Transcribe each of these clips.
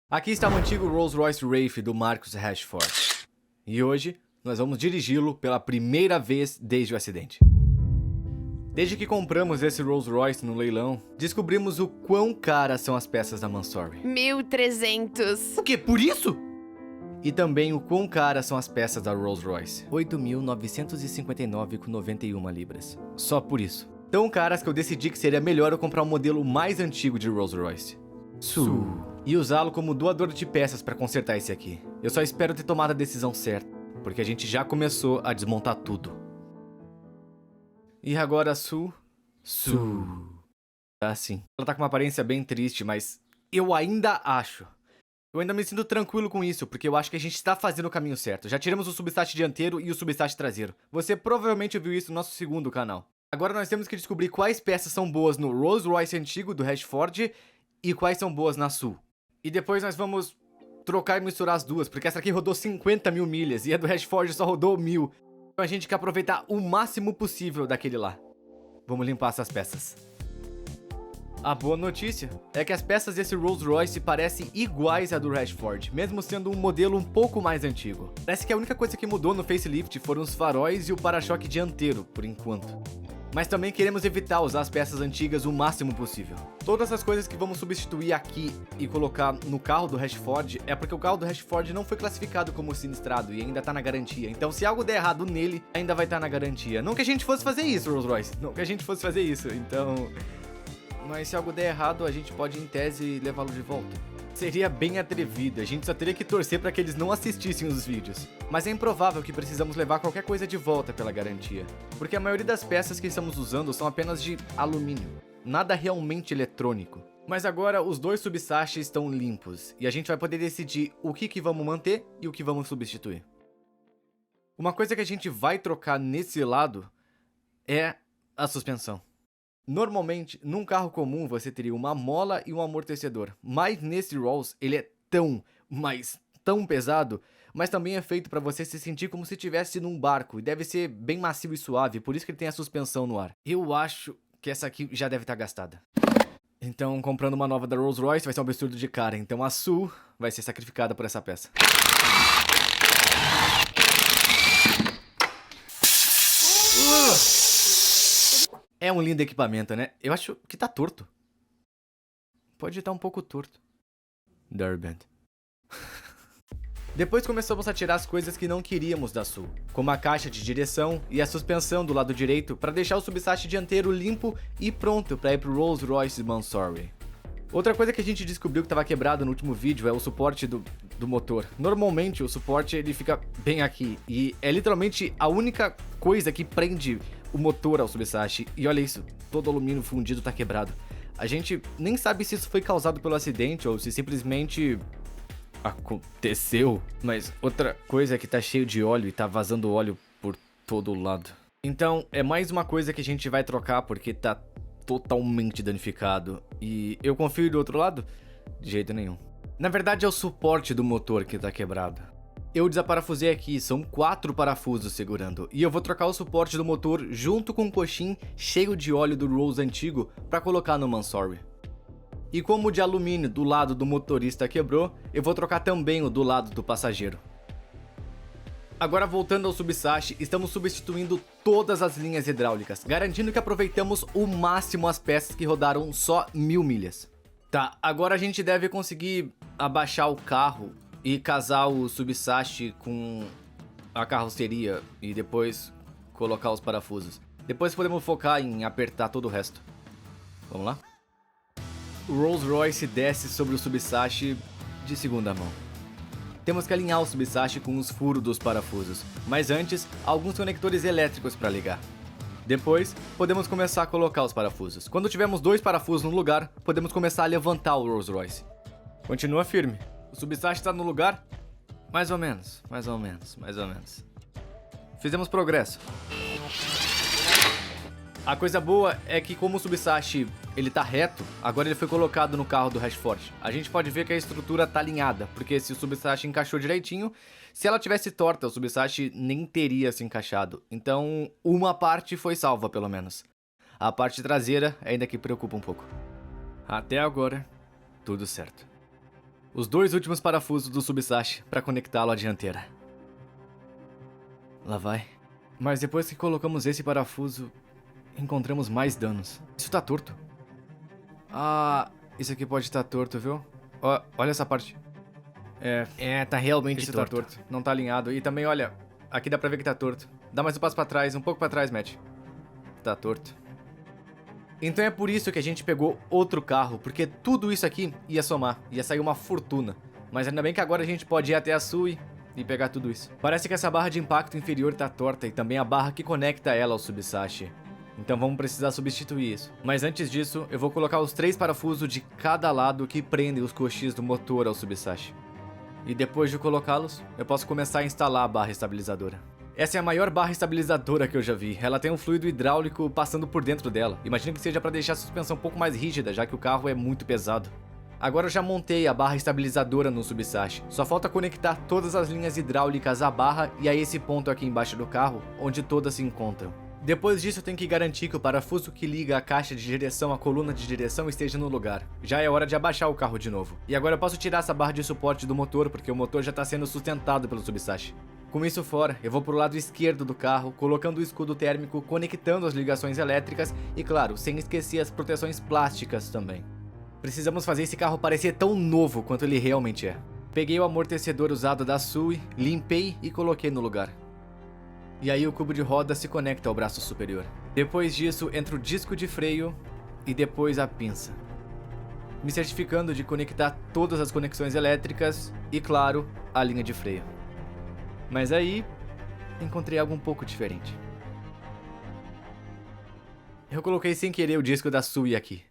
Aqui está o antigo Rolls-Royce Wraith do Marcus Rashford. E hoje nós vamos dirigi-lo pela primeira vez desde o acidente. Desde que compramos esse Rolls-Royce no leilão, descobrimos o quão caras são as peças da Mansory. 1.300. O quê? Por isso? E também o quão caras são as peças da Rolls-Royce. 8.959,91 libras. Só por isso. Tão caras que eu decidi que seria melhor eu comprar um modelo mais antigo de Rolls-Royce. E usá-lo como doador de peças para consertar esse aqui. Eu só espero ter tomado a decisão certa, porque a gente já começou a desmontar tudo. E agora a Sue tá assim. Ela tá com uma aparência bem triste, mas eu ainda me sinto tranquilo com isso, porque eu acho que a gente está fazendo o caminho certo. Já tiramos o substat dianteiro e o substat traseiro. Você provavelmente viu isso no nosso segundo canal. Agora nós temos que descobrir quais peças são boas no Rolls-Royce antigo do Rashford e quais são boas na Sue. E depois nós vamos trocar e misturar as duas, porque essa aqui rodou 50 mil milhas e a do Rashford só rodou 1.000. Então a gente quer aproveitar o máximo possível daquele lá. Vamos limpar essas peças. A boa notícia é que as peças desse Rolls-Royce parecem iguais à do Rashford, mesmo sendo um modelo um pouco mais antigo. Parece que a única coisa que mudou no facelift foram os faróis e o para-choque dianteiro, por enquanto. Mas também queremos evitar usar as peças antigas o máximo possível. Todas as coisas que vamos substituir aqui e colocar no carro do Rashford é porque o carro do Rashford não foi classificado como sinistrado e ainda tá na garantia. Então se algo der errado nele, ainda vai estar na garantia. Não que a gente fosse fazer isso, Rolls-Royce. Não que a gente fosse fazer isso, então... Mas se algo der errado, a gente pode, em tese, levá-lo de volta. Seria bem atrevido, a gente só teria que torcer para que eles não assistissem os vídeos. Mas é improvável que precisamos levar qualquer coisa de volta pela garantia, porque a maioria das peças que estamos usando são apenas de alumínio, nada realmente eletrônico. Mas agora os dois subsachs estão limpos, e a gente vai poder decidir o que vamos manter e o que vamos substituir. Uma coisa que a gente vai trocar nesse lado é a suspensão. Normalmente, num carro comum você teria uma mola e um amortecedor, mas nesse Rolls ele é tão pesado, mas também é feito para você se sentir como se estivesse num barco, e deve ser bem macio e suave, por isso que ele tem a suspensão no ar. Eu acho que essa aqui já deve estar gastada. Então, comprando uma nova da Rolls-Royce vai ser um absurdo de cara, então a Sue vai ser sacrificada por essa peça. É um lindo equipamento, né? Eu acho que tá torto. Pode estar um pouco torto. Durband. Depois começamos a tirar as coisas que não queríamos da Sue, como a caixa de direção e a suspensão do lado direito, para deixar o subsat dianteiro limpo e pronto para ir pro Rolls-Royce Mansory. Outra coisa que a gente descobriu que estava quebrado no último vídeo é o suporte do motor. Normalmente o suporte ele fica bem aqui, e é literalmente a única coisa que prende o motor ao subsat. E olha isso, todo o alumínio fundido tá quebrado. A gente nem sabe se isso foi causado pelo acidente ou se simplesmente aconteceu. Mas outra coisa é que tá cheio de óleo e tá vazando óleo por todo lado. Então é mais uma coisa que a gente vai trocar porque tá totalmente danificado. E eu confio do outro lado? De jeito nenhum. Na verdade é o suporte do motor que tá quebrado. Eu desaparafusei aqui, são 4 parafusos segurando, e eu vou trocar o suporte do motor junto com o coxim cheio de óleo do Rolls antigo para colocar no Mansory. E como o de alumínio do lado do motorista quebrou, eu vou trocar também o do lado do passageiro. Agora voltando ao subsat, estamos substituindo todas as linhas hidráulicas, garantindo que aproveitamos o máximo as peças que rodaram só 1.000 milhas. Tá, agora a gente deve conseguir abaixar o carro e casar o subsat com a carroceria e depois colocar os parafusos. Depois podemos focar em apertar todo o resto. Vamos lá? O Rolls-Royce desce sobre o subsat de segunda mão. Temos que alinhar o subsat com os furos dos parafusos, mas antes, alguns conectores elétricos para ligar. Depois, podemos começar a colocar os parafusos. Quando tivermos 2 parafusos no lugar, podemos começar a levantar o Rolls-Royce. Continua firme. O subsat está no lugar? Mais ou menos. Fizemos progresso. A coisa boa é que como o subsat ele tá reto, agora ele foi colocado no carro do Rashford. A gente pode ver que a estrutura tá alinhada, porque se o subsat encaixou direitinho, se ela tivesse torta, o subsat nem teria se encaixado. Então, uma parte foi salva pelo menos. A parte traseira ainda que preocupa um pouco. Até agora, tudo certo. os 2 últimos parafusos do Subsashi para conectá-lo à dianteira. Lá vai. Mas depois que colocamos esse parafuso, encontramos mais danos. Isso tá torto. Ah, isso aqui pode estar torto, viu? Olha essa parte. Tá realmente Isso torto. tá torto. Não tá alinhado. E também, olha, aqui dá pra ver que tá torto. Dá mais um passo pra trás, um pouco pra trás, Matt. Tá torto. Então é por isso que a gente pegou outro carro, porque tudo isso aqui ia somar, ia sair uma fortuna. Mas ainda bem que agora a gente pode ir até a Sui e pegar tudo isso. Parece que essa barra de impacto inferior tá torta e também a barra que conecta ela ao Subsashi. Então vamos precisar substituir isso. Mas antes disso, eu vou colocar os 3 parafusos de cada lado que prendem os coxis do motor ao Subsashi. E depois de colocá-los, eu posso começar a instalar a barra estabilizadora. Essa é a maior barra estabilizadora que eu já vi. Ela tem um fluido hidráulico passando por dentro dela. Imagino que seja para deixar a suspensão um pouco mais rígida, já que o carro é muito pesado. Agora eu já montei a barra estabilizadora no Subsashi. Só falta conectar todas as linhas hidráulicas à barra e a esse ponto aqui embaixo do carro, onde todas se encontram. Depois disso eu tenho que garantir que o parafuso que liga a caixa de direção à coluna de direção esteja no lugar. Já é hora de abaixar o carro de novo. E agora eu posso tirar essa barra de suporte do motor, porque o motor já está sendo sustentado pelo Subsashi. Com isso fora, eu vou pro lado esquerdo do carro, colocando o escudo térmico, conectando as ligações elétricas e, claro, sem esquecer as proteções plásticas também. Precisamos fazer esse carro parecer tão novo quanto ele realmente é. Peguei o amortecedor usado da Sui, limpei e coloquei no lugar. E aí o cubo de roda se conecta ao braço superior. Depois disso, entra o disco de freio e depois a pinça. Me certificando de conectar todas as conexões elétricas e, claro, a linha de freio. Mas aí, encontrei algo um pouco diferente. Eu coloquei sem querer o disco da Sui aqui.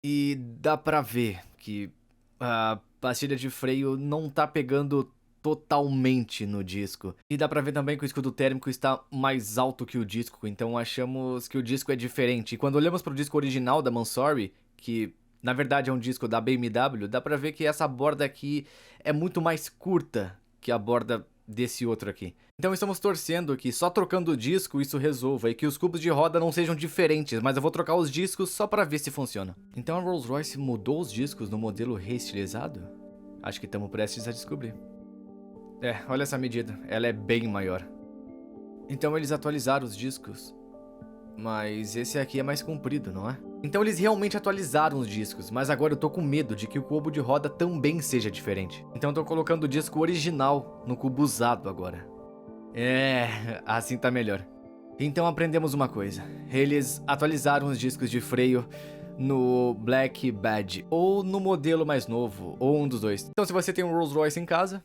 E dá pra ver que a pastilha de freio não tá pegando totalmente no disco. E dá pra ver também que o escudo térmico está mais alto que o disco, então achamos que o disco é diferente. E quando olhamos pro disco original da Mansory, que na verdade é um disco da BMW, dá pra ver que essa borda aqui é muito mais curta que a borda desse outro aqui. Então estamos torcendo que só trocando o disco isso resolva e que os cubos de roda não sejam diferentes, mas eu vou trocar os discos só pra ver se funciona. Então a Rolls-Royce mudou os discos no modelo reestilizado? Acho que estamos prestes a descobrir. Olha essa medida, ela é bem maior. Então eles atualizaram os discos, mas esse aqui é mais comprido, não é? Então eles realmente atualizaram os discos, mas agora eu tô com medo de que o cubo de roda também seja diferente. Então eu tô colocando o disco original no cubo usado agora. Assim tá melhor. Então aprendemos uma coisa. Eles atualizaram os discos de freio no Black Badge, ou no modelo mais novo, ou um dos dois. Então se você tem um Rolls Royce em casa,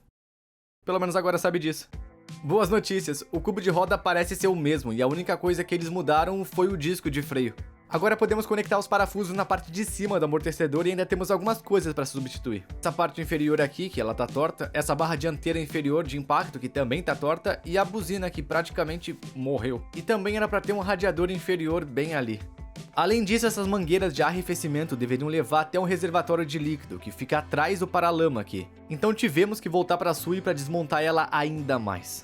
pelo menos agora sabe disso. Boas notícias, o cubo de roda parece ser o mesmo e a única coisa que eles mudaram foi o disco de freio. Agora podemos conectar os parafusos na parte de cima do amortecedor e ainda temos algumas coisas para substituir. Essa parte inferior aqui, que ela tá torta, essa barra dianteira inferior de impacto, que também tá torta, e a buzina, que praticamente morreu. E também era para ter um radiador inferior bem ali. Além disso, essas mangueiras de arrefecimento deveriam levar até um reservatório de líquido, que fica atrás do paralama aqui. Então tivemos que voltar para a Sui para desmontar ela ainda mais.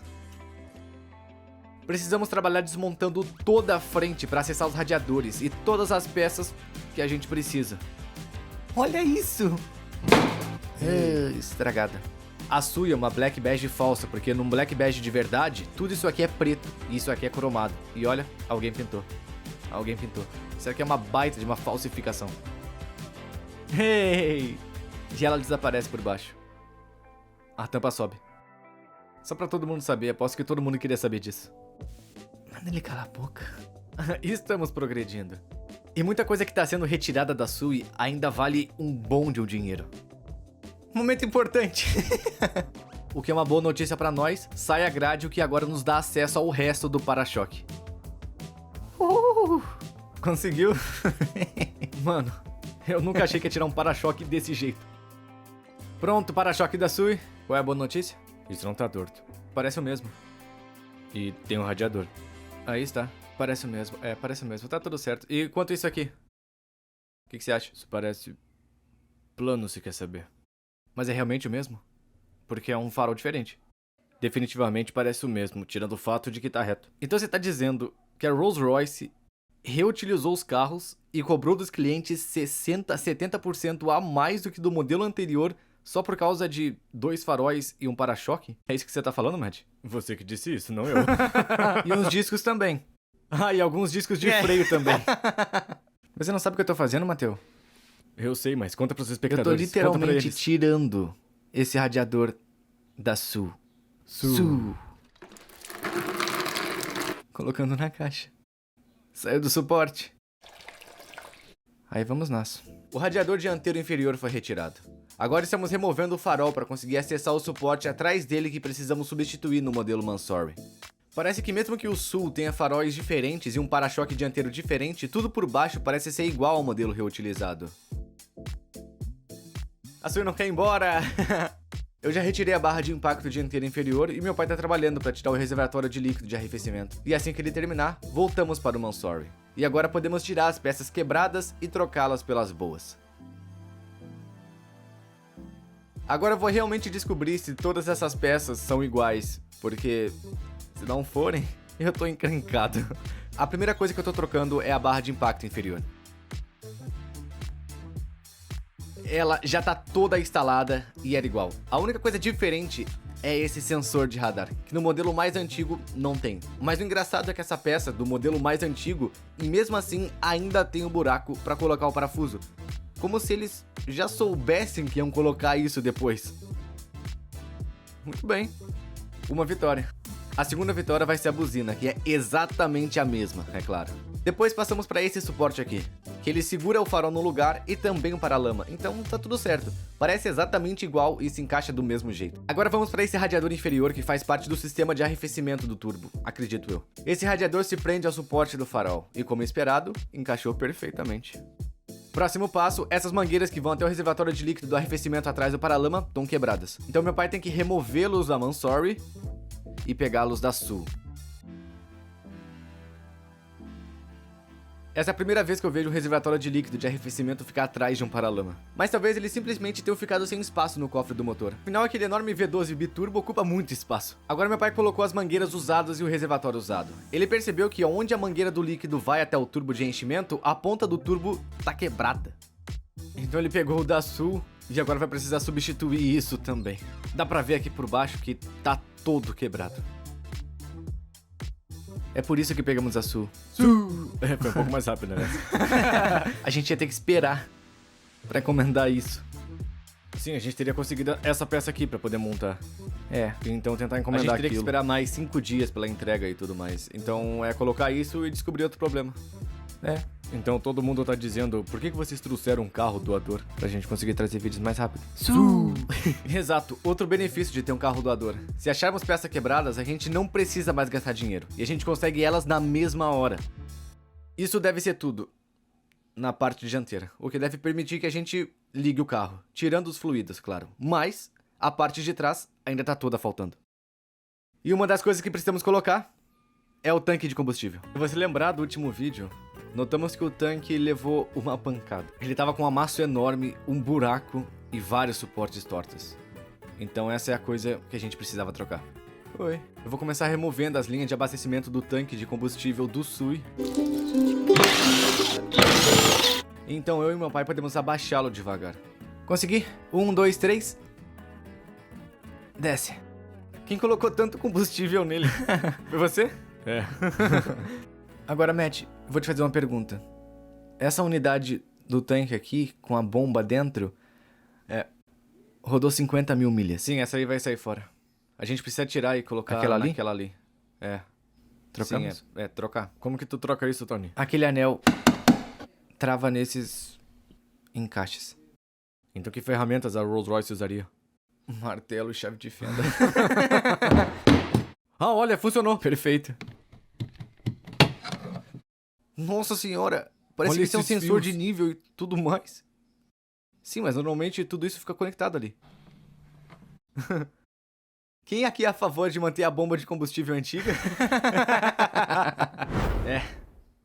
Precisamos trabalhar desmontando toda a frente para acessar os radiadores e todas as peças que a gente precisa. Olha isso! Estragada. A Sui é uma Black Badge falsa, porque num Black Badge de verdade, tudo isso aqui é preto e isso aqui é cromado. E olha, alguém pintou. Alguém pintou. Isso aqui é uma baita de uma falsificação. Hey! E ela desaparece por baixo. A tampa sobe. Só pra todo mundo saber, aposto que todo mundo queria saber disso. Manda ele calar a boca. Estamos progredindo. E muita coisa que tá sendo retirada da Sui ainda vale um bom de um dinheiro. Momento importante. O que é uma boa notícia pra nós, sai a grade, o que agora nos dá acesso ao resto do para-choque. Conseguiu? Mano, eu nunca achei que ia tirar um para-choque desse jeito. Pronto, para-choque da Sui. Qual é a boa notícia? Isso não tá torto. Parece o mesmo. E tem um radiador. Aí está. Parece o mesmo. Parece o mesmo. Tá tudo certo. E quanto isso aqui? O que você acha? Isso parece plano, se quer saber. Mas é realmente o mesmo? Porque é um farol diferente. Definitivamente parece o mesmo, tirando o fato de que tá reto. Então você tá dizendo que a Rolls-Royce reutilizou os carros e cobrou dos clientes 60 a 70% a mais do que do modelo anterior Só por causa de 2 faróis e um para-choque? É isso que você tá falando, Matt? Você que disse isso, não eu. E uns discos também. Ah, e alguns discos de freio também. Você não sabe o que eu tô fazendo, Matheus? Eu sei, mas conta pros espectadores. Eu tô literalmente tirando esse radiador da Su. Colocando na caixa. Saiu do suporte. Aí vamos nós. O radiador dianteiro inferior foi retirado. Agora estamos removendo o farol para conseguir acessar o suporte atrás dele que precisamos substituir no modelo Mansory. Parece que mesmo que o Sul tenha faróis diferentes e um para-choque dianteiro diferente, tudo por baixo parece ser igual ao modelo reutilizado. A Sui não quer ir embora! Eu já retirei a barra de impacto dianteira inferior e meu pai tá trabalhando para tirar o reservatório de líquido de arrefecimento. E assim que ele terminar, voltamos para o Mansory. E agora podemos tirar as peças quebradas e trocá-las pelas boas. Agora eu vou realmente descobrir se todas essas peças são iguais, porque se não forem, eu tô encrencado. A primeira coisa que eu tô trocando é a barra de impacto inferior. Ela já tá toda instalada e era igual. A única coisa diferente é esse sensor de radar, que no modelo mais antigo não tem. Mas o engraçado é que essa peça do modelo mais antigo, e mesmo assim ainda tem um buraco para colocar o parafuso. Como se eles já soubessem que iam colocar isso depois. Muito bem. Uma vitória. A segunda vitória vai ser a buzina, que é exatamente a mesma, é claro. Depois passamos para esse suporte aqui, que ele segura o farol no lugar e também o paralama, então tá tudo certo. Parece exatamente igual e se encaixa do mesmo jeito. Agora vamos para esse radiador inferior que faz parte do sistema de arrefecimento do turbo, acredito eu. Esse radiador se prende ao suporte do farol e, como esperado, encaixou perfeitamente. Próximo passo, essas mangueiras que vão até o reservatório de líquido do arrefecimento atrás do paralama estão quebradas. Então meu pai tem que removê-los da Mansory e pegá-los da Su. Essa é a primeira vez que eu vejo o reservatório de líquido de arrefecimento ficar atrás de um paralama. Mas talvez eles simplesmente tenham ficado sem espaço no cofre do motor. Afinal, aquele enorme V12 biturbo ocupa muito espaço. Agora meu pai colocou as mangueiras usadas e o reservatório usado. Ele percebeu que onde a mangueira do líquido vai até o turbo de enchimento, a ponta do turbo tá quebrada. Então ele pegou o da Su e agora vai precisar substituir isso também. Dá pra ver aqui por baixo que tá todo quebrado. É por isso que pegamos a Su. É, foi um pouco mais rápido, né? A gente ia ter que esperar pra encomendar isso. Sim, a gente teria conseguido essa peça aqui pra poder montar. É, então tentar encomendar aquilo. A gente teria que esperar mais 5 dias pela entrega e tudo mais. Então é colocar isso e descobrir outro problema. É. Então todo mundo tá dizendo, por que vocês trouxeram um carro doador? Pra gente conseguir trazer vídeos mais rápido. Exato, outro benefício de ter um carro doador. Se acharmos peças quebradas, a gente não precisa mais gastar dinheiro. E a gente consegue elas na mesma hora. Isso deve ser tudo na parte dianteira, o que deve permitir que a gente ligue o carro, tirando os fluidos, claro. Mas a parte de trás ainda tá toda faltando. E uma das coisas que precisamos colocar é o tanque de combustível. Se você lembrar do último vídeo, notamos que o tanque levou uma pancada. Ele tava com um amasso enorme, um buraco e vários suportes tortos. Então essa é a coisa que a gente precisava trocar. Oi. Eu vou começar removendo as linhas de abastecimento do tanque de combustível do Sui. Então eu e meu pai podemos abaixá-lo devagar. Consegui? 1, 2, 3. Desce. Quem colocou tanto combustível nele? Foi você? É. Agora, Matt, vou te fazer uma pergunta. Essa unidade do tanque aqui, com a bomba dentro, rodou 50 mil milhas. Sim, essa aí vai sair fora. A gente precisa tirar e colocar naquela ali. É. Trocamos? Sim, trocar. Como que tu troca isso, Tony? Aquele anel trava nesses encaixes. Então que ferramentas a Rolls-Royce usaria? Martelo e chave de fenda. Ah, olha, funcionou. Perfeito. Nossa senhora, parece que tem um sensor de nível e tudo mais. Sim, mas normalmente tudo isso fica conectado ali. Quem aqui é a favor de manter a bomba de combustível antiga?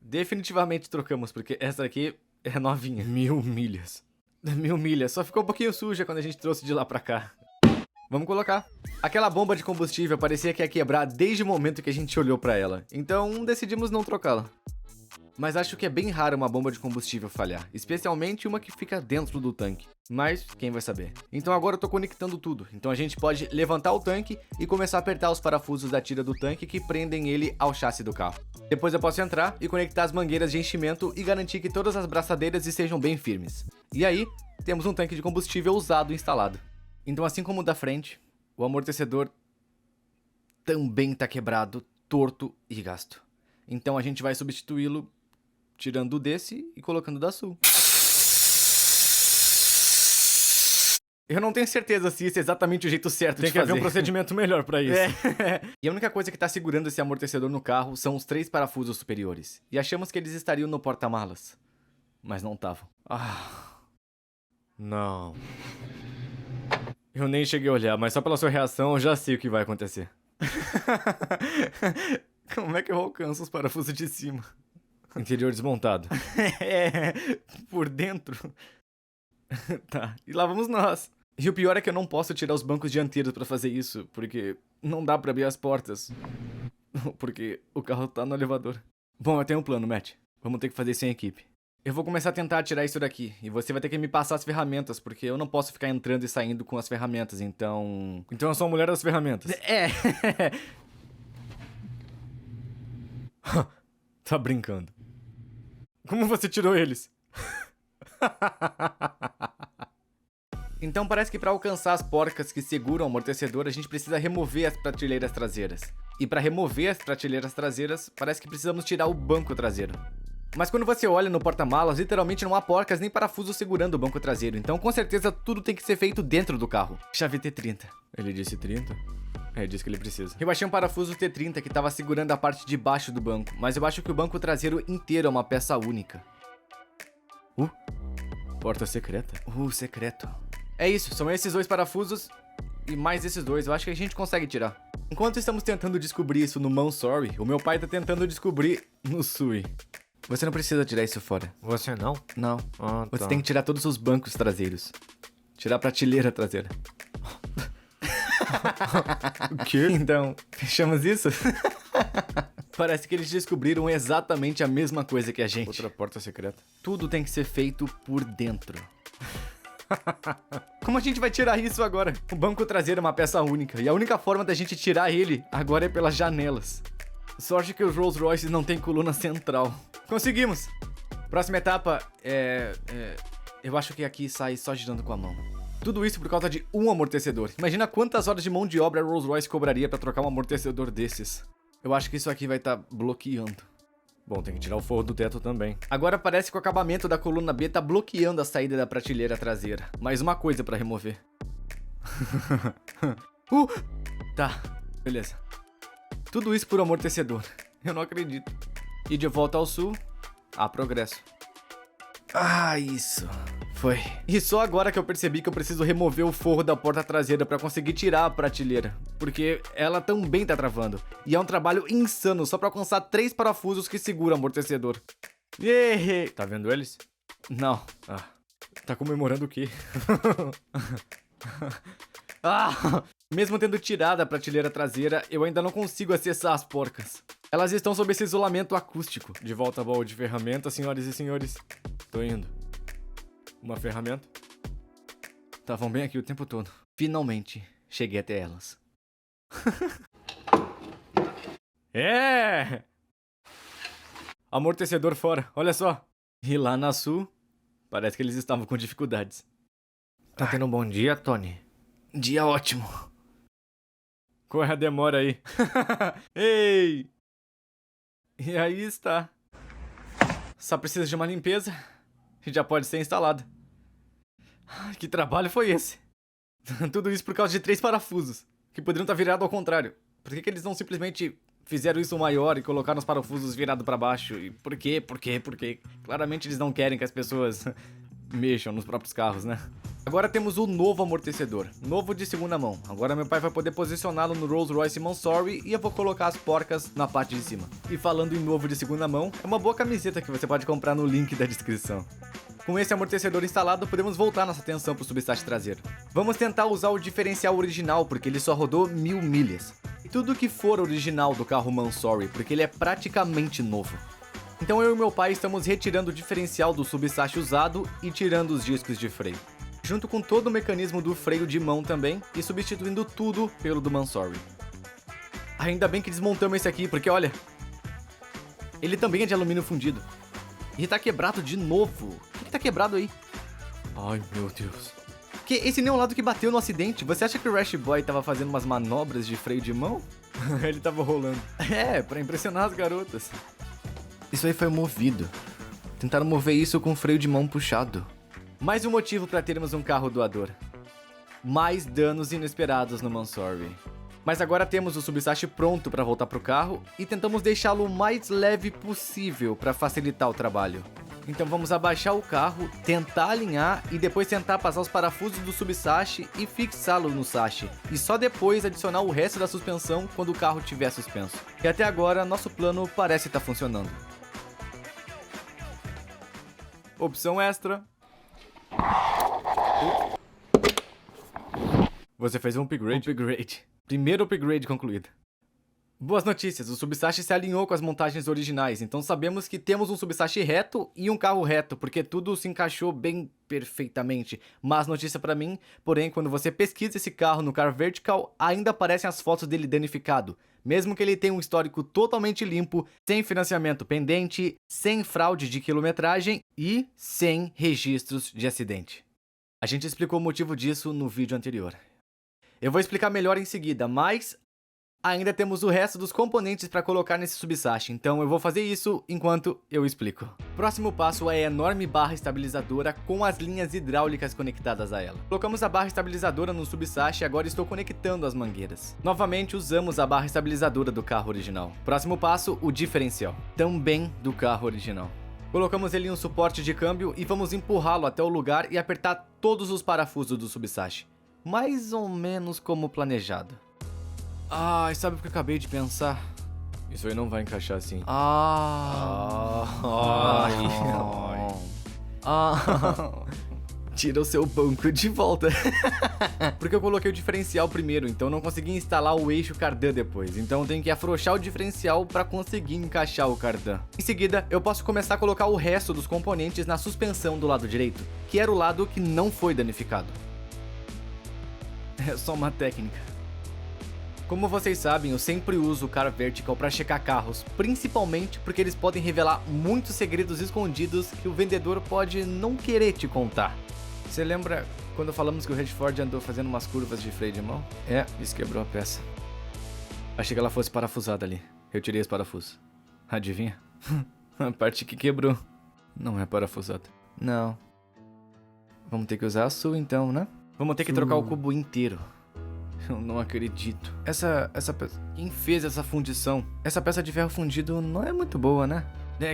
Definitivamente trocamos, porque essa aqui é novinha. 1000 milhas. 1000 milhas, só ficou um pouquinho suja quando a gente trouxe de lá pra cá. Vamos colocar. Aquela bomba de combustível parecia que ia quebrar desde o momento que a gente olhou pra ela. Então decidimos não trocá-la. Mas acho que é bem raro uma bomba de combustível falhar, especialmente uma que fica dentro do tanque. Mas quem vai saber? Então agora eu tô conectando tudo, então a gente pode levantar o tanque e começar a apertar os parafusos da tira do tanque que prendem ele ao chassi do carro. Depois eu posso entrar e conectar as mangueiras de enchimento e garantir que todas as braçadeiras estejam bem firmes. E aí, temos um tanque de combustível usado instalado. Então assim como o da frente, o amortecedor também tá quebrado, torto e gasto. Então a gente vai substituí-lo tirando o desse e colocando o da Sul. Eu não tenho certeza se isso é exatamente o jeito certo de fazer. Tem que haver um procedimento melhor pra isso. E a única coisa que tá segurando esse amortecedor no carro são os 3 parafusos superiores. E achamos que eles estariam no porta-malas. Mas não estavam. Não. Eu nem cheguei a olhar, mas só pela sua reação eu já sei o que vai acontecer. Como é que eu alcanço os parafusos de cima? Interior desmontado. Por dentro. Tá, e lá vamos nós. E o pior é que eu não posso tirar os bancos dianteiros pra fazer isso, porque não dá pra abrir as portas. Porque o carro tá no elevador. Bom, eu tenho um plano, Matt. Vamos ter que fazer isso em equipe. Eu vou começar a tentar tirar isso daqui, e você vai ter que me passar as ferramentas, porque eu não posso ficar entrando e saindo com as ferramentas, então... Então eu sou a mulher das ferramentas. Tá brincando. Como você tirou eles? Então parece que para alcançar as porcas que seguram o amortecedor, a gente precisa remover as prateleiras traseiras. E para remover as prateleiras traseiras, parece que precisamos tirar o banco traseiro. Mas quando você olha no porta-malas, literalmente não há porcas nem parafusos segurando o banco traseiro, então com certeza tudo tem que ser feito dentro do carro. Chave T30. Ele disse 30? É disso que ele precisa. Eu achei um parafuso T30 que estava segurando a parte de baixo do banco, mas eu acho que o banco traseiro inteiro é uma peça única. Porta secreta? Secreto. É isso, são esses 2 parafusos e mais esses 2, eu acho que a gente consegue tirar. Enquanto estamos tentando descobrir isso no Mansory, o meu pai tá tentando descobrir no Sui. Você não precisa tirar isso fora. Você não? Não. Ah, tá. Você tem que tirar todos os bancos traseiros. Tirar a prateleira traseira. O quê? Então, fechamos isso? Parece que eles descobriram exatamente a mesma coisa que a gente. Outra porta secreta. Tudo tem que ser feito por dentro. Como a gente vai tirar isso agora? O banco traseiro é uma peça única, e a única forma da gente tirar ele agora é pelas janelas. Sorte que os Rolls Royce não tem coluna central. Conseguimos! Próxima etapa eu acho que aqui sai só girando com a mão. Tudo isso por causa de um amortecedor. Imagina quantas horas de mão de obra a Rolls Royce cobraria pra trocar um amortecedor desses. Eu acho que isso aqui vai estar bloqueando. Bom, tem que tirar o forro do teto também. Agora parece que o acabamento da coluna B tá bloqueando a saída da prateleira traseira. Mais uma coisa pra remover. Tá, beleza. Tudo isso por amortecedor. Eu não acredito. E de volta ao sul, há progresso. Isso. Foi. E só agora que eu percebi que eu preciso remover o forro da porta traseira pra conseguir tirar a prateleira. Porque ela também tá travando. E é um trabalho insano só pra alcançar 3 parafusos que seguram o amortecedor. Tá vendo eles? Não. Tá comemorando o quê? Mesmo tendo tirado a prateleira traseira, eu ainda não consigo acessar as porcas. Elas estão sob esse isolamento acústico. De volta ao baú de ferramentas, senhoras e senhores. Tô indo. Uma ferramenta? Estavam bem aqui o tempo todo. Finalmente, cheguei até elas. Amortecedor fora, olha só. E lá na Sul, parece que eles estavam com dificuldades. Tá tendo um bom dia, Tony? Dia ótimo. Qual é a demora aí? Ei! E aí está. Só precisa de uma limpeza e já pode ser instalado. Que trabalho foi esse? Tudo isso por causa de 3 parafusos, que poderiam estar virados ao contrário. Por que eles não simplesmente fizeram isso maior e colocaram os parafusos virados para baixo? E por quê? Claramente eles não querem que as pessoas mexam nos próprios carros, né? Agora temos o novo amortecedor, novo de segunda mão. Agora meu pai vai poder posicioná-lo no Rolls Royce Mansory e eu vou colocar as porcas na parte de cima. E falando em novo de segunda mão, é uma boa camiseta que você pode comprar no link da descrição. Com esse amortecedor instalado, podemos voltar nossa atenção para o substat traseiro. Vamos tentar usar o diferencial original, porque ele só rodou 1000 milhas. E tudo que for original do carro Mansory, porque ele é praticamente novo. Então eu e meu pai estamos retirando o diferencial do subsache usado e tirando os discos de freio, junto com todo o mecanismo do freio de mão também, e substituindo tudo pelo do Mansory. Ainda bem que desmontamos esse aqui, porque olha, ele também é de alumínio fundido. E tá quebrado de novo. O que tá quebrado aí? Ai, meu Deus. Que esse nem é o lado que bateu no acidente. Você acha que o Rash Boy tava fazendo umas manobras de freio de mão? Ele tava rolando. É, pra impressionar as garotas. Isso aí foi movido. Tentaram mover isso com freio de mão puxado. Mais um motivo pra termos um carro doador. Mais danos inesperados no Mansory. Mas agora temos o subsache pronto para voltar pro carro e tentamos deixá-lo o mais leve possível para facilitar o trabalho. Então vamos abaixar o carro, tentar alinhar e depois tentar passar os parafusos do subsache e fixá-lo no sache. E só depois adicionar o resto da suspensão quando o carro estiver suspenso. E até agora nosso plano parece estar funcionando. Opção extra. Você fez um upgrade? Upgrade. Primeiro upgrade concluído. Boas notícias, o subsache se alinhou com as montagens originais, então sabemos que temos um subsache reto e um carro reto, porque tudo se encaixou bem perfeitamente. Mas notícia pra mim, porém, quando você pesquisa esse carro no Car Vertical, ainda aparecem as fotos dele danificado. Mesmo que ele tenha um histórico totalmente limpo, sem financiamento pendente, sem fraude de quilometragem e sem registros de acidente. A gente explicou o motivo disso no vídeo anterior. Eu vou explicar melhor em seguida, mas ainda temos o resto dos componentes para colocar nesse subsache, então eu vou fazer isso enquanto eu explico. Próximo passo é a enorme barra estabilizadora com as linhas hidráulicas conectadas a ela. Colocamos a barra estabilizadora no subsache e agora estou conectando as mangueiras. Novamente usamos a barra estabilizadora do carro original. Próximo passo, o diferencial, também do carro original. Colocamos ele em um suporte de câmbio e vamos empurrá-lo até o lugar e apertar todos os parafusos do subsache. Mais ou menos como planejado. Ah, sabe o que eu acabei de pensar? Isso aí não vai encaixar assim. Tira o seu banco de volta. Porque eu coloquei o diferencial primeiro, então não consegui instalar o eixo cardan depois. Então eu tenho que afrouxar o diferencial para conseguir encaixar o cardan. Em seguida, eu posso começar a colocar o resto dos componentes na suspensão do lado direito, que era o lado que não foi danificado. É só uma técnica. Como vocês sabem, eu sempre uso o Car Vertical para checar carros, principalmente porque eles podem revelar muitos segredos escondidos que o vendedor pode não querer te contar. Você lembra quando falamos que o Redford andou fazendo umas curvas de freio de mão? É, isso quebrou a peça. Achei que ela fosse parafusada ali. Eu tirei os parafusos. Adivinha? A parte que quebrou não é parafusada. Não. Vamos ter que usar a sua então, né? Vamos ter que trocar o cubo inteiro. Eu não acredito. Essa peça... Quem fez essa fundição? Essa peça de ferro fundido não é muito boa, né?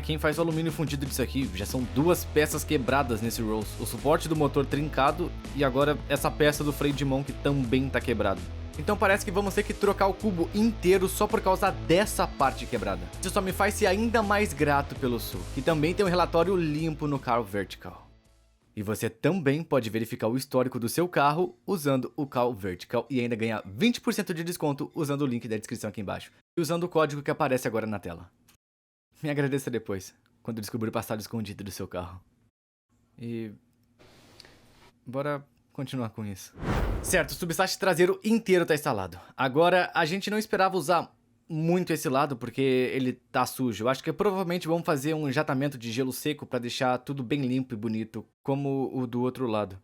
Quem faz o alumínio fundido disso aqui? Já são duas peças quebradas nesse Rolls. O suporte do motor trincado e agora essa peça do freio de mão que também tá quebrado. Então parece que vamos ter que trocar o cubo inteiro só por causa dessa parte quebrada. Isso só me faz ser ainda mais grato pelo Sul, que também tem um relatório limpo no Car Vertical. E você também pode verificar o histórico do seu carro usando o Car Vertical e ainda ganhar 20% de desconto usando o link da descrição aqui embaixo. E usando o código que aparece agora na tela. Me agradeça depois, quando descobrir o passado escondido do seu carro. E... bora continuar com isso. Certo, o subsache traseiro inteiro está instalado. Agora, a gente não esperava usar muito esse lado porque ele tá sujo. Acho que provavelmente vamos fazer um enjatamento de gelo seco para deixar tudo bem limpo e bonito, como o do outro lado.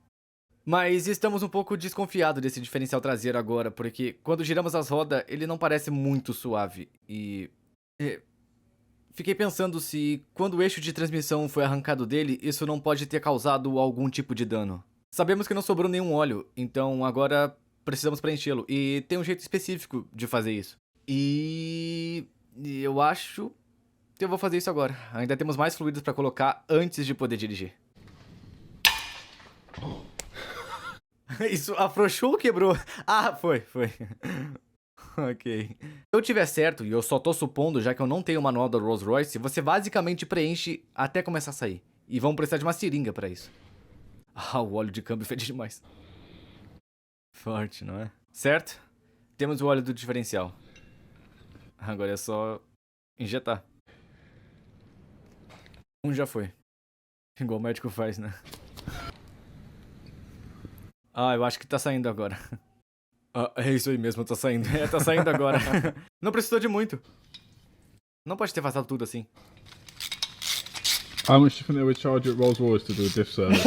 Mas estamos um pouco desconfiados desse diferencial traseiro agora, porque quando giramos as rodas, ele não parece muito suave. E... fiquei pensando se, quando o eixo de transmissão foi arrancado dele, isso não pode ter causado algum tipo de dano. Sabemos que não sobrou nenhum óleo, então agora precisamos preenchê-lo. E tem um jeito específico de fazer isso. E eu acho que eu vou fazer isso agora. Ainda temos mais fluidos para colocar antes de poder dirigir. Isso afrouxou ou quebrou? Ah, foi. Ok. Se eu tiver certo, e eu só tô supondo, já que eu não tenho o manual da Rolls Royce, você basicamente preenche até começar a sair. E vamos precisar de uma seringa para isso. Ah, o óleo de câmbio fede demais. Forte, não é? Certo? Temos o óleo do diferencial. Agora é só injetar. Já foi. Igual o médico faz, né? Ah, eu acho que tá saindo agora. Ah, é isso aí mesmo, tá saindo. É, tá saindo agora. Não precisou de muito. Não pode ter vazado tudo assim. How much do you think they would charge at Rolls-Royce to do a diff service?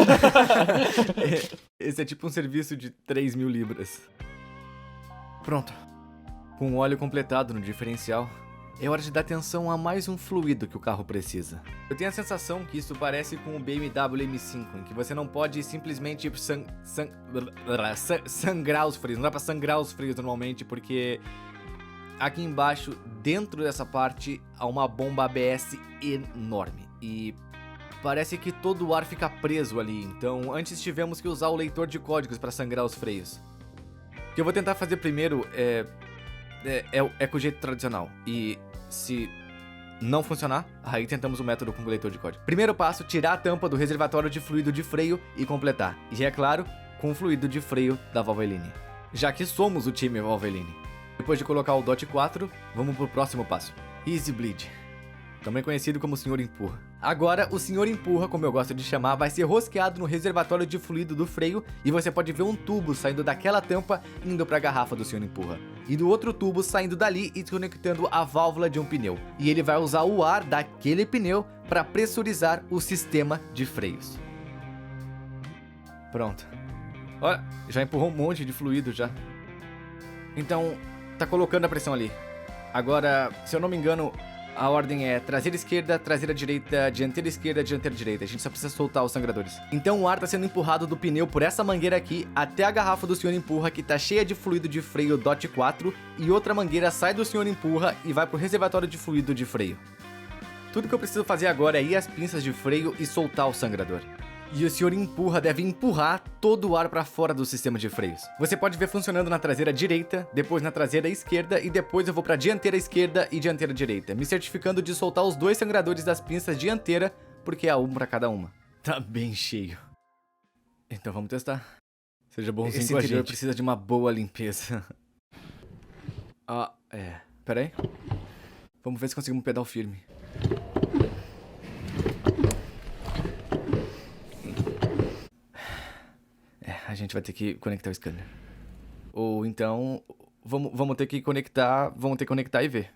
Esse é tipo um serviço de 3.000 libras. Pronto. Com o óleo completado no diferencial, é hora de dar atenção a mais um fluido que o carro precisa. Eu tenho a sensação que isso parece com o BMW M5, em que você não pode simplesmente sangrar os freios. Não dá pra sangrar os freios normalmente, porque aqui embaixo, dentro dessa parte, há uma bomba ABS enorme. E parece que todo o ar fica preso ali, então antes tivemos que usar o leitor de códigos para sangrar os freios. O que eu vou tentar fazer primeiro é com o jeito tradicional. E se não funcionar, aí tentamos o método com o leitor de código. Primeiro passo, tirar a tampa do reservatório de fluido de freio e completar. E é claro, com o fluido de freio da Valvoline. Já que somos o time Valvoline. Depois de colocar o DOT 4, vamos pro próximo passo. Easy Bleed. Também conhecido como Senhor Empurra. Agora, o Senhor Empurra, como eu gosto de chamar, vai ser rosqueado no reservatório de fluido do freio e você pode ver um tubo saindo daquela tampa indo para a garrafa do Senhor Empurra. E do outro tubo saindo dali e conectando a válvula de um pneu. E ele vai usar o ar daquele pneu para pressurizar o sistema de freios. Pronto. Olha, já empurrou um monte de fluido já. Então, tá colocando a pressão ali. Agora, se eu não me engano, a ordem é traseira esquerda, traseira direita, dianteira esquerda, dianteira direita. A gente só precisa soltar os sangradores. Então o ar tá sendo empurrado do pneu por essa mangueira aqui até a garrafa do Senhor Empurra, que tá cheia de fluido de freio DOT 4, e outra mangueira sai do Senhor Empurra e vai pro reservatório de fluido de freio. Tudo que eu preciso fazer agora é ir às pinças de freio e soltar o sangrador. E o Senhor Empurra deve empurrar todo o ar para fora do sistema de freios. Você pode ver funcionando na traseira direita, depois na traseira esquerda e depois eu vou para dianteira esquerda e dianteira direita, me certificando de soltar os dois sangradores das pinças dianteira, porque há um para cada uma. Tá bem cheio. Então vamos testar. Seja bonzinho Esse com a interior gente. Precisa de uma boa limpeza. Pera aí. Vamos ver se conseguimos um pedal firme. A gente vai ter que conectar o scanner. Ou então, vamos ter que conectar e ver.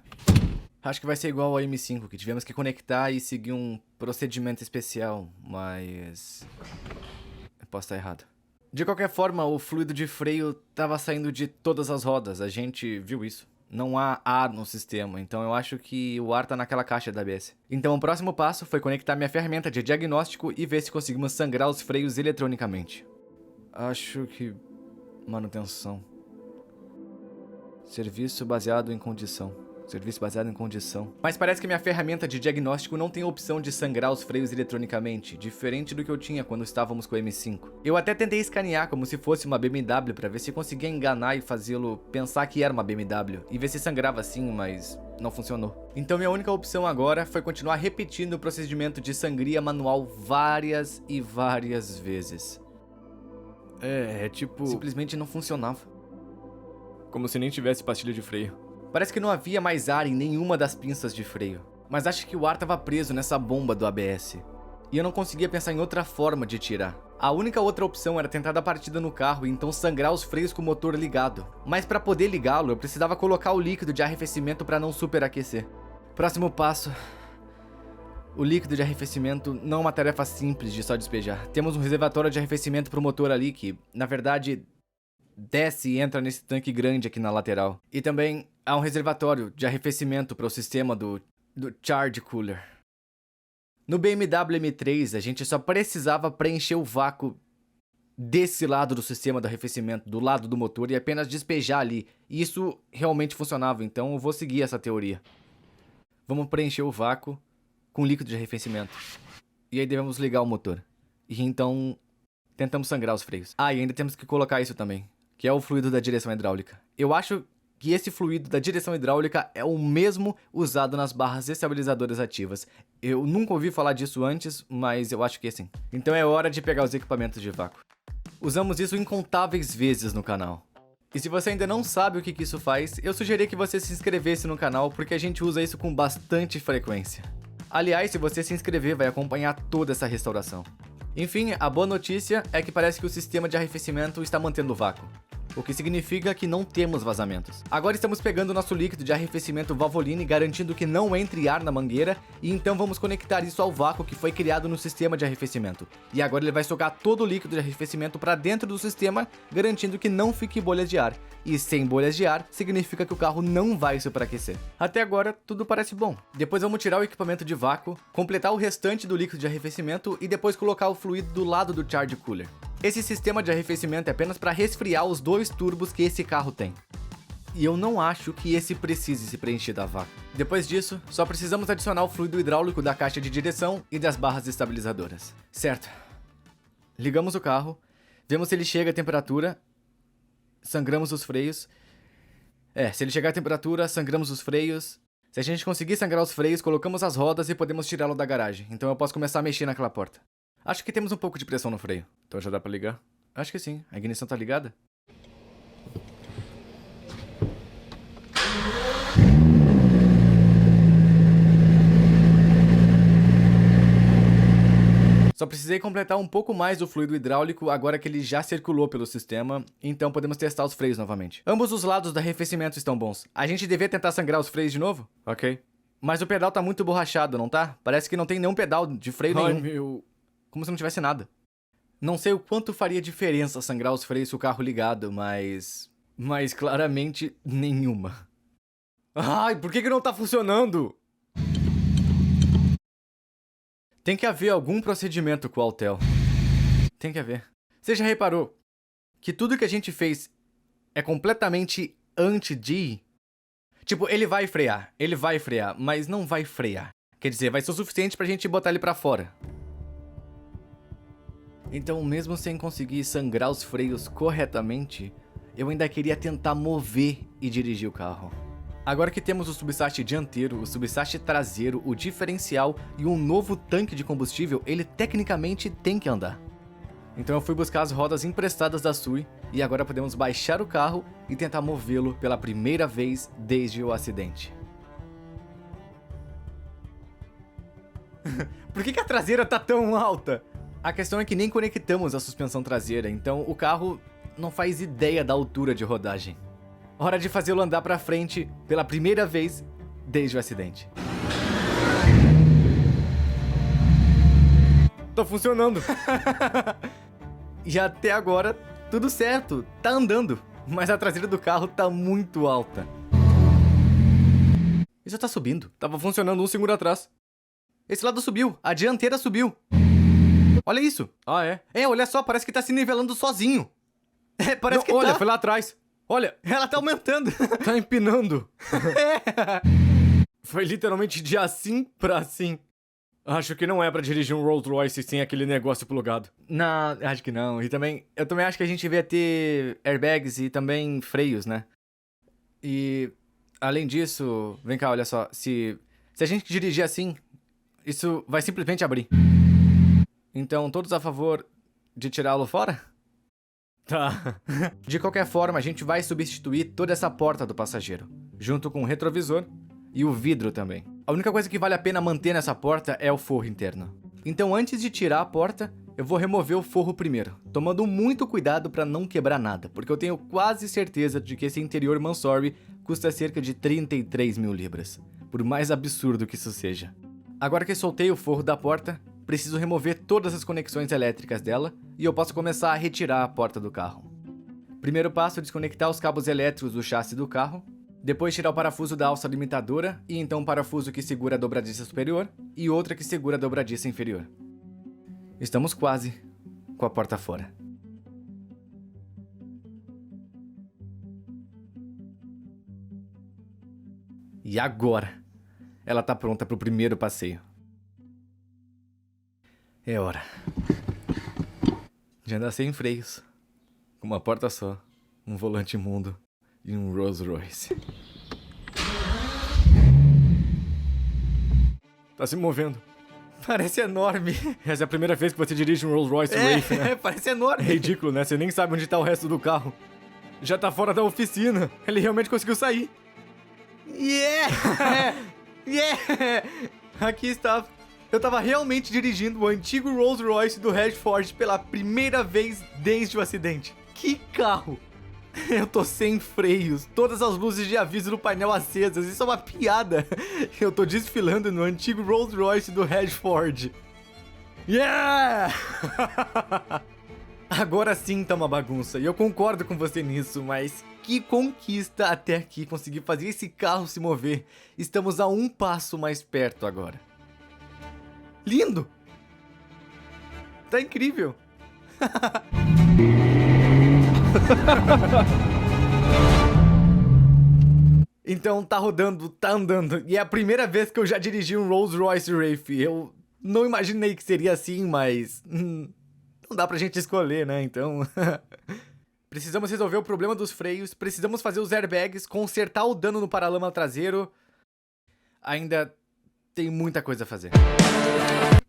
Acho que vai ser igual ao M5, que tivemos que conectar e seguir um procedimento especial, mas eu posso estar errado. De qualquer forma, o fluido de freio estava saindo de todas as rodas, a gente viu isso. Não há ar no sistema, então eu acho que o ar tá naquela caixa da ABS. Então o próximo passo foi conectar minha ferramenta de diagnóstico e ver se conseguimos sangrar os freios eletronicamente. Acho que... manutenção. Serviço baseado em condição. Mas parece que minha ferramenta de diagnóstico não tem a opção de sangrar os freios eletronicamente, diferente do que eu tinha quando estávamos com o M5. Eu até tentei escanear como se fosse uma BMW para ver se conseguia enganar e fazê-lo pensar que era uma BMW, e ver se sangrava assim, mas não funcionou. Então minha única opção agora foi continuar repetindo o procedimento de sangria manual várias e várias vezes. Tipo... simplesmente não funcionava. Como se nem tivesse pastilha de freio. Parece que não havia mais ar em nenhuma das pinças de freio. Mas acho que o ar estava preso nessa bomba do ABS. E eu não conseguia pensar em outra forma de tirar. A única outra opção era tentar dar partida no carro e então sangrar os freios com o motor ligado. Mas para poder ligá-lo, eu precisava colocar o líquido de arrefecimento para não superaquecer. Próximo passo... o líquido de arrefecimento não é uma tarefa simples de só despejar. Temos um reservatório de arrefecimento pro motor ali que, na verdade, desce e entra nesse tanque grande aqui na lateral. E também há um reservatório de arrefecimento para o sistema do Charge Cooler. No BMW M3, a gente só precisava preencher o vácuo desse lado do sistema de arrefecimento, do lado do motor, e apenas despejar ali. E isso realmente funcionava, então eu vou seguir essa teoria. Vamos preencher o vácuo com líquido de arrefecimento. E aí devemos ligar o motor. E então tentamos sangrar os freios. E ainda temos que colocar isso também, que é o fluido da direção hidráulica. Eu acho que esse fluido da direção hidráulica é o mesmo usado nas barras estabilizadoras ativas. Eu nunca ouvi falar disso antes, mas eu acho que é sim. Então é hora de pegar os equipamentos de vácuo. Usamos isso incontáveis vezes no canal. E se você ainda não sabe o que isso faz, eu sugeri que você se inscrevesse no canal porque a gente usa isso com bastante frequência. Aliás, se você se inscrever, vai acompanhar toda essa restauração. Enfim, a boa notícia é que parece que o sistema de arrefecimento está mantendo o vácuo, o que significa que não temos vazamentos. Agora estamos pegando nosso líquido de arrefecimento Valvoline, garantindo que não entre ar na mangueira, e então vamos conectar isso ao vácuo que foi criado no sistema de arrefecimento. E agora ele vai sugar todo o líquido de arrefecimento para dentro do sistema, garantindo que não fique bolhas de ar. E sem bolhas de ar, significa que o carro não vai superaquecer. Até agora, tudo parece bom. Depois vamos tirar o equipamento de vácuo, completar o restante do líquido de arrefecimento e depois colocar o fluido do lado do Charge Cooler. Esse sistema de arrefecimento é apenas para resfriar os 2 turbos que esse carro tem. E eu não acho que esse precise se preencher da vácuo. Depois disso, só precisamos adicionar o fluido hidráulico da caixa de direção e das barras estabilizadoras. Certo. Ligamos o carro, vemos se ele chega à temperatura, sangramos os freios. Se ele chegar à temperatura, sangramos os freios. Se a gente conseguir sangrar os freios, colocamos as rodas e podemos tirá-lo da garagem. Então eu posso começar a mexer naquela porta. Acho que temos um pouco de pressão no freio. Então já dá pra ligar? Acho que sim. A ignição tá ligada? Só precisei completar um pouco mais do fluido hidráulico agora que ele já circulou pelo sistema, então podemos testar os freios novamente. Ambos os lados do arrefecimento estão bons. A gente devia tentar sangrar os freios de novo? Ok. Mas o pedal tá muito borrachado, não tá? Parece que não tem nenhum pedal de freio nenhum. Ai, meu... Como se não tivesse nada. Não sei o quanto faria diferença sangrar os freios com o carro ligado, mas claramente nenhuma. Ai, por que não tá funcionando? Tem que haver algum procedimento com o Autel. Tem que haver. Você já reparou que tudo que a gente fez é completamente anti-de? Tipo, ele vai frear, mas não vai frear. Quer dizer, vai ser o suficiente pra gente botar ele pra fora. Então, mesmo sem conseguir sangrar os freios corretamente, eu ainda queria tentar mover e dirigir o carro. Agora que temos o subsaste dianteiro, o subsaste traseiro, o diferencial e um novo tanque de combustível, ele tecnicamente tem que andar. Então eu fui buscar as rodas emprestadas da Sui e agora podemos baixar o carro e tentar movê-lo pela primeira vez desde o acidente. Por que a traseira tá tão alta? A questão é que nem conectamos a suspensão traseira, então o carro não faz ideia da altura de rodagem. Hora de fazê-lo andar pra frente pela primeira vez desde o acidente. Tá funcionando. E até agora, tudo certo, tá andando. Mas a traseira do carro tá muito alta. Isso tá subindo. Tava funcionando um segundo atrás. Esse lado subiu, a dianteira subiu. Olha isso. Ah, é? Olha só, parece que tá se nivelando sozinho. Parece que olha, tá. foi lá atrás. Olha, Ela tá aumentando. tá empinando. Foi literalmente de assim pra assim. Acho que não é pra dirigir um Rolls Royce sem aquele negócio plugado. Não, acho que não. E também, eu também acho que a gente devia ter airbags e também freios, né? E, além disso, vem cá, olha só. Se a gente dirigir assim, isso vai simplesmente abrir. Então, todos a favor de tirá-lo fora? Tá. De qualquer forma, a gente vai substituir toda essa porta do passageiro, junto com o retrovisor e o vidro também. A única coisa que vale a pena manter nessa porta é o forro interno. Então, antes de tirar a porta, eu vou remover o forro primeiro, tomando muito cuidado para não quebrar nada, porque eu tenho quase certeza de que esse interior Mansory custa cerca de 33 mil libras, por mais absurdo que isso seja. Agora que soltei o forro da porta, preciso remover todas as conexões elétricas dela e eu posso começar a retirar a porta do carro. Primeiro passo é desconectar os cabos elétricos do chassi do carro, depois tirar o parafuso da alça limitadora e então o parafuso que segura a dobradiça superior e outra que segura a dobradiça inferior. Estamos quase com a porta fora. E agora, ela tá pronta para o primeiro passeio. É hora de andar sem freios, com uma porta só, um volante imundo e um Rolls Royce. Tá se movendo. Parece enorme. Essa é a primeira vez que você dirige um Rolls Royce Wraith, né? Parece É enorme. ridículo, né? Você nem sabe onde tá o resto do carro. Já tá fora da oficina. Ele realmente conseguiu sair. Yeah! Yeah! Aqui está. Eu tava realmente dirigindo o antigo Rolls Royce do Rashford pela primeira vez desde o acidente. Que carro! Eu tô sem freios, todas as luzes de aviso no painel acesas, isso é uma piada. Eu tô desfilando no antigo Rolls Royce do Rashford. Yeah! Agora sim tá uma bagunça, e eu concordo com você nisso, mas que conquista até aqui conseguir fazer esse carro se mover. Estamos a um passo mais perto agora. Lindo! Tá incrível! Então tá rodando, tá andando, e é a primeira vez que eu já dirigi um Rolls Royce Wraith. Eu não imaginei que seria assim, mas não dá pra gente escolher, né, então... Precisamos resolver o problema dos freios, precisamos fazer os airbags, consertar o dano no paralama traseiro. Ainda tem muita coisa a fazer.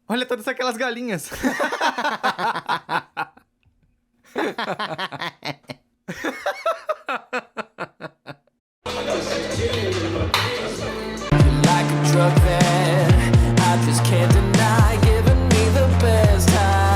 Olha todas aquelas galinhas. Like a drug that I just can't deny.